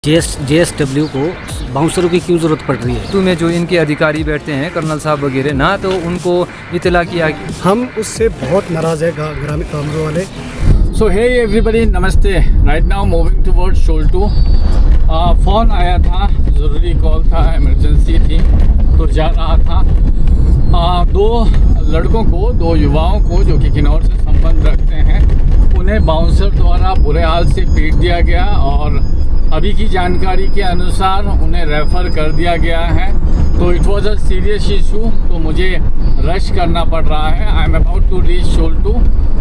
JSW को बाउंसरों की क्यों ज़रूरत पड़ रही है? तो में जो इनके अधिकारी बैठते हैं कर्नल साहब वगैरह ना, तो उनको इतला किया। हम उससे बहुत नाराज़ है ग्रामीण कामरों वाले। सो हे एवरीबडी, नमस्ते। Right now moving towards Sholtu. Phone आया था, ज़रूरी कॉल था, इमरजेंसी थी, तो जा रहा था। दो लड़कों को, दो युवाओं को जो कि किन्नौर से संबंध रखते हैं, उन्हें बाउंसर द्वारा बुरे हाल से पीट दिया गया और अभी की जानकारी के अनुसार उन्हें रेफ़र कर दिया गया है। तो it was a serious issue, तो मुझे रश करना पड़ रहा है। I am about to reach Sholtu.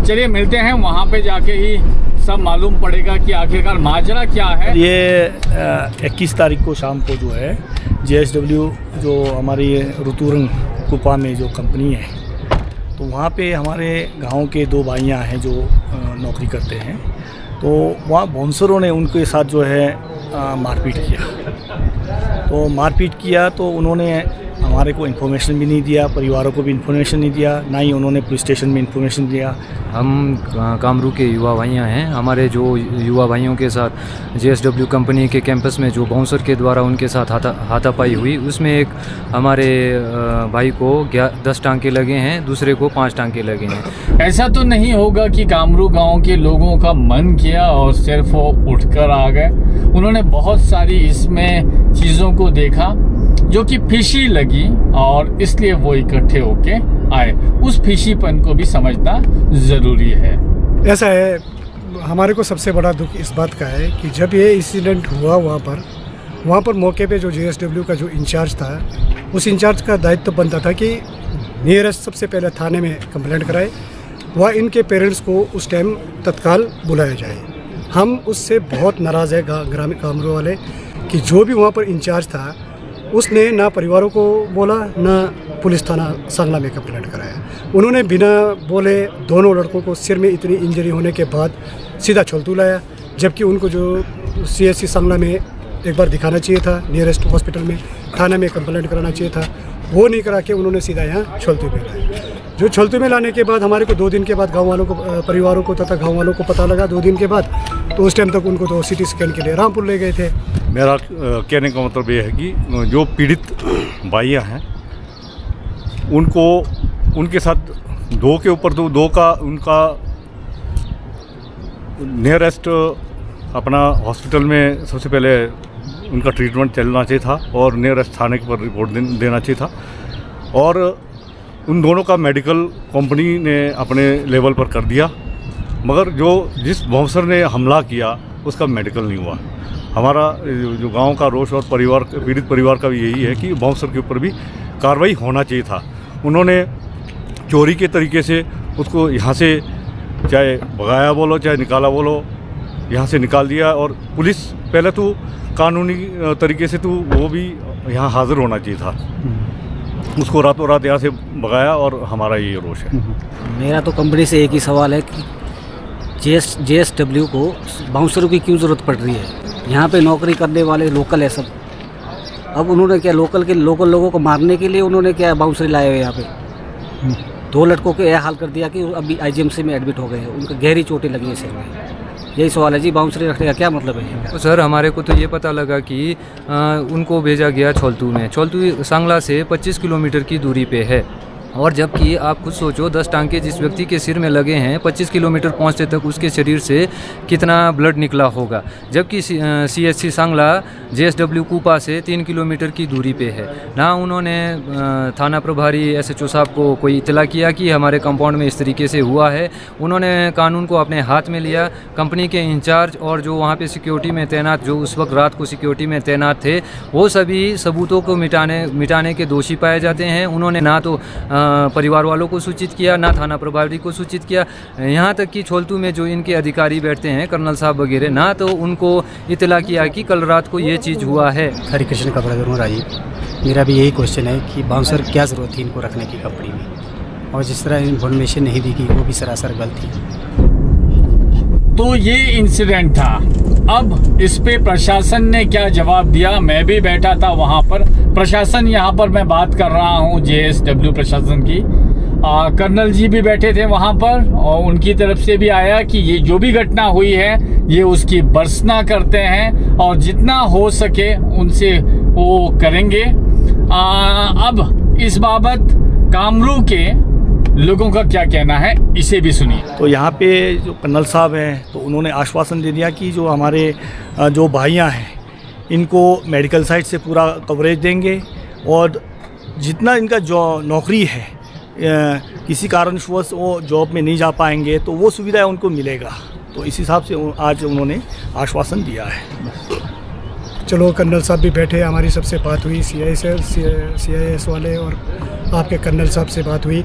चलिए मिलते हैं, वहाँ पे जाके ही सब मालूम पड़ेगा कि आखिरकार माजरा क्या है। ये 21 तारीख को शाम को जो है JSW जो हमारी रुतुरंग कुपा में जो कंपनी है, तो वहाँ पे हमारे गांव के दो भाइयाँ हैं जो नौकरी करते हैं। तो वहाँ बाउंसरों ने उनके साथ जो है मारपीट किया। तो मारपीट किया तो उन्होंने हमारे को इन्फॉर्मेशन भी नहीं दिया, परिवारों को भी इन्फॉर्मेशन नहीं दिया, ना ही उन्होंने पुलिस स्टेशन में इन्फॉर्मेशन दिया। हम कामरू के युवा भाइयाँ हैं। हमारे जो युवा भाइयों के साथ JSW कंपनी के कैंपस में जो बाउंसर के द्वारा उनके साथ हाथापाई हुई, उसमें एक हमारे भाई को 10 टांके लगे हैं, दूसरे को 5 टांके लगे हैं। ऐसा तो नहीं होगा कि कामरू गांव के लोगों का मन किया और सिर्फ वो उठकर आ गए। उन्होंने बहुत सारी इसमें चीज़ों को देखा जो कि फिशी लगी और इसलिए वो इकट्ठे होके आए। उस फिशीपन को भी समझना ज़रूरी है। ऐसा है, हमारे को सबसे बड़ा दुख इस बात का है कि जब ये इंसिडेंट हुआ वहाँ पर मौके पे जो JSW का जो इंचार्ज था, उस इंचार्ज का दायित्व तो बनता था कि नियरेस्ट सबसे पहले थाने में कंप्लेंट कराए, वह इनके पेरेंट्स को उस टाइम तत्काल बुलाया जाए। हम उससे बहुत नाराज़ है ग्रामीण कामरों वाले कि जो भी वहाँ पर इंचार्ज था, उसने ना परिवारों को बोला, ना पुलिस थाना सांगला में कंप्लेंट कराया। उन्होंने बिना बोले दोनों लड़कों को सिर में इतनी इंजरी होने के बाद सीधा छोलतू लाया, जबकि उनको जो CSC सांगला में एक बार दिखाना चाहिए था, नियरेस्ट हॉस्पिटल में, थाना में कंप्लेंट कराना चाहिए था, वो नहीं करा के उन्होंने सीधा यहाँ छोलतू में लाया। जो छोलतू में लाने के बाद हमारे को 2 दिन के बाद गाँव वालों को, परिवारों को तथा गाँव वालों को पता लगा 2 दिन के बाद, तो उस टाइम तक उनको तो CT स्कैन के लिए रामपुर ले गए थे। मेरा कहने का मतलब ये है कि जो पीड़ित भाइयाँ हैं, उनको उनके साथ 2 के ऊपर 2 का उनका नियरेस्ट अपना हॉस्पिटल में सबसे पहले उनका ट्रीटमेंट चलना चाहिए था और नियरेस्ट थाने पर रिपोर्ट देना चाहिए था। और उन दोनों का मेडिकल कंपनी ने अपने लेवल पर कर दिया, मगर जिस बाउंसर ने हमला किया उसका मेडिकल नहीं हुआ। हमारा जो गांव का रोष और पीड़ित परिवार का भी यही है कि बाउंसर के ऊपर भी कार्रवाई होना चाहिए था। उन्होंने चोरी के तरीके से उसको यहाँ से चाहे भगाया बोलो चाहे निकाला बोलो, यहाँ से निकाल दिया। और पुलिस पहले तो कानूनी तरीके से तो वो भी यहाँ हाज़िर होना चाहिए था, उसको रातों रात यहाँ से भगाया, और हमारा ये रोष है। मेरा तो कंपनी से एक ही सवाल है कि JSW को बाउंसरों की क्यों ज़रूरत पड़ रही है? यहाँ पे नौकरी करने वाले लोकल है सब। अब उन्होंने क्या लोकल लोगों को मारने के लिए उन्होंने क्या बाउंसर लाए हुए यहाँ पे? 2 लड़कों को यह हाल कर दिया कि अभी IGMC में एडमिट हो गए हैं, उनको गहरी चोटें लगी है सिर में। यही सवाल है जी, बाउंसरी रखने का क्या मतलब है? तो सर, हमारे को तो ये पता लगा कि उनको भेजा गया छोलतू में। छोलतू सांगला से 25 किलोमीटर की दूरी पे है, और जबकि आप खुद सोचो 10 टांके जिस व्यक्ति के सिर में लगे हैं, 25 किलोमीटर पहुंचते तक उसके शरीर से कितना ब्लड निकला होगा, जबकि CSC सांगला JSW कुपा से 3 किलोमीटर की दूरी पे है। ना उन्होंने थाना प्रभारी SHO साहब को कोई इतला किया कि हमारे कंपाउंड में इस तरीके से हुआ है। उन्होंने कानून को अपने हाथ में लिया। कंपनी के इंचार्ज और जो वहाँ पे सिक्योरिटी में तैनात, जो उस वक्त रात को सिक्योरिटी में तैनात थे, वो सभी सबूतों को मिटाने के दोषी पाए जाते हैं। उन्होंने ना तो परिवार वालों को सूचित किया, ना थाना प्रभारी को सूचित किया। यहाँ तक कि छोलतू में जो इनके अधिकारी बैठते हैं कर्नल साहब वगैरह ना, तो उनको इतला किया कि कल रात को ये चीज़ हुआ है। हरिकृष्ण का ब्रदर हूँ, राजीव। मेरा भी यही क्वेश्चन है कि बाउंसर क्या ज़रूरत थी इनको रखने की कंपनी में, और जिस तरह इन्फॉर्मेशन नहीं दी गई वो भी सरासर गलत थी। तो ये इंसिडेंट था। अब इस पे प्रशासन ने क्या जवाब दिया? मैं भी बैठा था वहाँ पर। प्रशासन, यहाँ पर मैं बात कर रहा हूँ JSW प्रशासन की। कर्नल जी भी बैठे थे वहाँ पर और उनकी तरफ से भी आया कि ये जो भी घटना हुई है ये उसकी भर्त्सना करते हैं और जितना हो सके उनसे वो करेंगे। अब इस बाबत कामरू के लोगों का क्या कहना है, इसे भी सुनिए। तो यहाँ पे जो कर्नल साहब हैं तो उन्होंने आश्वासन दे दिया कि जो हमारे जो भाइयाँ हैं इनको मेडिकल साइड से पूरा कवरेज देंगे और जितना इनका जो नौकरी है किसी कारणवश वो जॉब में नहीं जा पाएंगे तो वो सुविधा उनको मिलेगा। तो इस हिसाब से आज उन्होंने आश्वासन दिया है। चलो कर्नल साहब भी बैठे, हमारी सबसे बात हुई, CIS वाले और आपके कर्नल साहब से बात हुई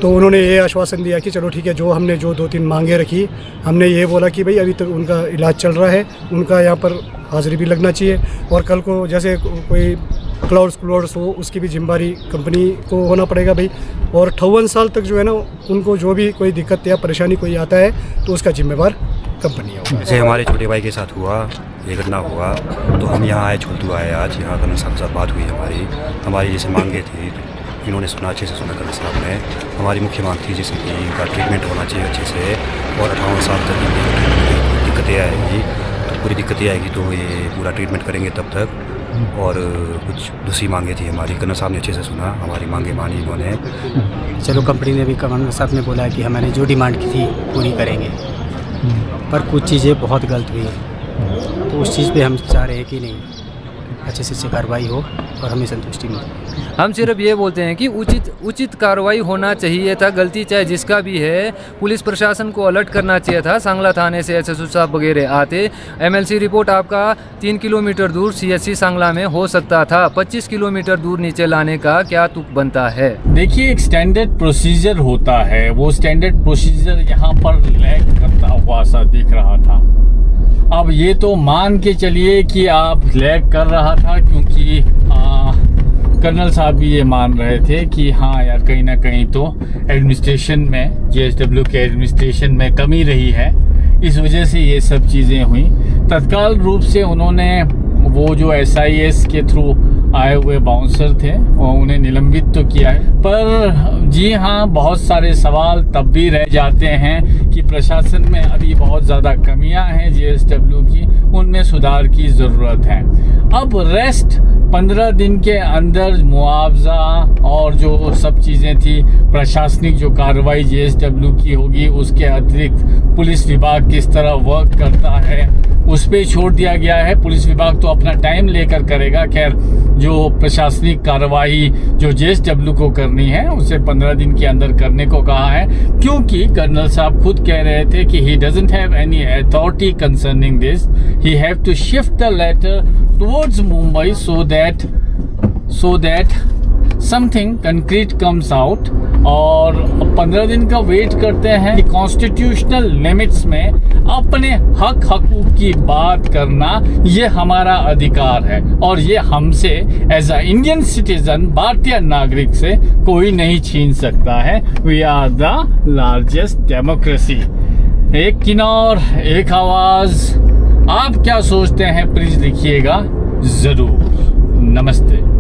तो उन्होंने ये आश्वासन दिया कि चलो ठीक है, जो हमने जो 2-3 मांगे रखी, हमने ये बोला कि भाई अभी तक उनका इलाज चल रहा है, उनका यहाँ पर हाज़िरी भी लगना चाहिए और कल को जैसे कोई क्लाउड्स हो उसकी भी जिम्मेदारी कंपनी को होना पड़ेगा भाई। और 58 साल तक जो है ना उनको जो भी कोई दिक्कत या परेशानी कोई आता है तो उसका जिम्मेवार कंपनी होगा। जैसे हमारे छोटे भाई के साथ हुआ, ये घटना हुआ तो हम यहाँ आए, छोलतू आए आज यहाँ कर्नल साहब के साथ बात हुई हमारी जैसे मांगे थी, इन्होंने सुना, अच्छे से सुना कर्नल साहब ने। हमारी मुख्य मांग थी जैसे कि इनका ट्रीटमेंट होना चाहिए अच्छे से और 58 साल तक इनकी दिक्कतें आएगी तो पूरी दिक्कतें आएगी तो ये पूरा ट्रीटमेंट करेंगे तब तक। और कुछ दूसरी मांगे थी हमारी, कर्नल साहब ने अच्छे से सुना, हमारी मांगे मानी इन्होंने। चलो कंपनी ने भी, कर्नल साहब ने बोला कि हमने जो डिमांड की थी पूरी करेंगे, पर कुछ चीज़ें बहुत गलत हुई हैं तो उस चीज़ पे हम चाह रहे हैं कि नहीं अच्छे से कार्रवाई हो और हमें संतुष्टि मिले। हम सिर्फ ये बोलते हैं कि उचित कार्रवाई होना चाहिए था, गलती चाहे जिसका भी है। पुलिस प्रशासन को अलर्ट करना चाहिए था, सांगला थाने से SSO साहब वगैरह आते। MLC रिपोर्ट आपका 3 किलोमीटर दूर CSC सांगला में हो सकता था, 25 किलोमीटर दूर नीचे लाने का क्या तुक बनता है। देखिए, एक स्टैंडर्ड प्रोसीजर होता है, वो स्टैंडर्ड प्रोसीजर यहाँ पर लैग करता हुआ सा दिख रहा था। अब ये तो मान के चलिए कि आप लैग कर रहा था क्योंकि कर्नल साहब भी ये मान रहे थे कि हाँ यार कहीं ना कहीं तो एडमिनिस्ट्रेशन में, JSW के एडमिनिस्ट्रेशन में कमी रही है, इस वजह से ये सब चीज़ें हुई। तत्काल रूप से उन्होंने वो जो SIS के थ्रू आए हुए बाउंसर थे और उन्हें निलंबित तो किया है, पर जी हाँ बहुत सारे सवाल तब भी रह जाते हैं कि प्रशासन में अभी बहुत ज़्यादा कमियां हैं JSW की, उनमें सुधार की ज़रूरत है। अब रेस्ट 15 दिन के अंदर मुआवजा और जो सब चीज़ें थी, प्रशासनिक जो कार्रवाई JSW की होगी, उसके अतिरिक्त पुलिस विभाग किस तरह वर्क करता है उस पर छोड़ दिया गया है। पुलिस विभाग तो अपना टाइम लेकर करेगा, खैर जो प्रशासनिक कार्रवाई जो JSW को करनी है उसे 15 दिन के अंदर करने को कहा है, क्योंकि कर्नल साहब खुद कह रहे थे कि he doesn't have any authority concerning this, he have to shift the letter towards Mumbai so that something concrete comes out। और 15 दिन का वेट करते हैं कि कॉन्स्टिट्यूशनल लिमिट्स में अपने हक हकूक की बात करना ये हमारा अधिकार है और ये हमसे एज अ इंडियन सिटीजन, भारतीय नागरिक से कोई नहीं छीन सकता है। We are the largest democracy. एक किनार एक आवाज। आप क्या सोचते हैं प्लीज लिखिएगा जरूर। नमस्ते।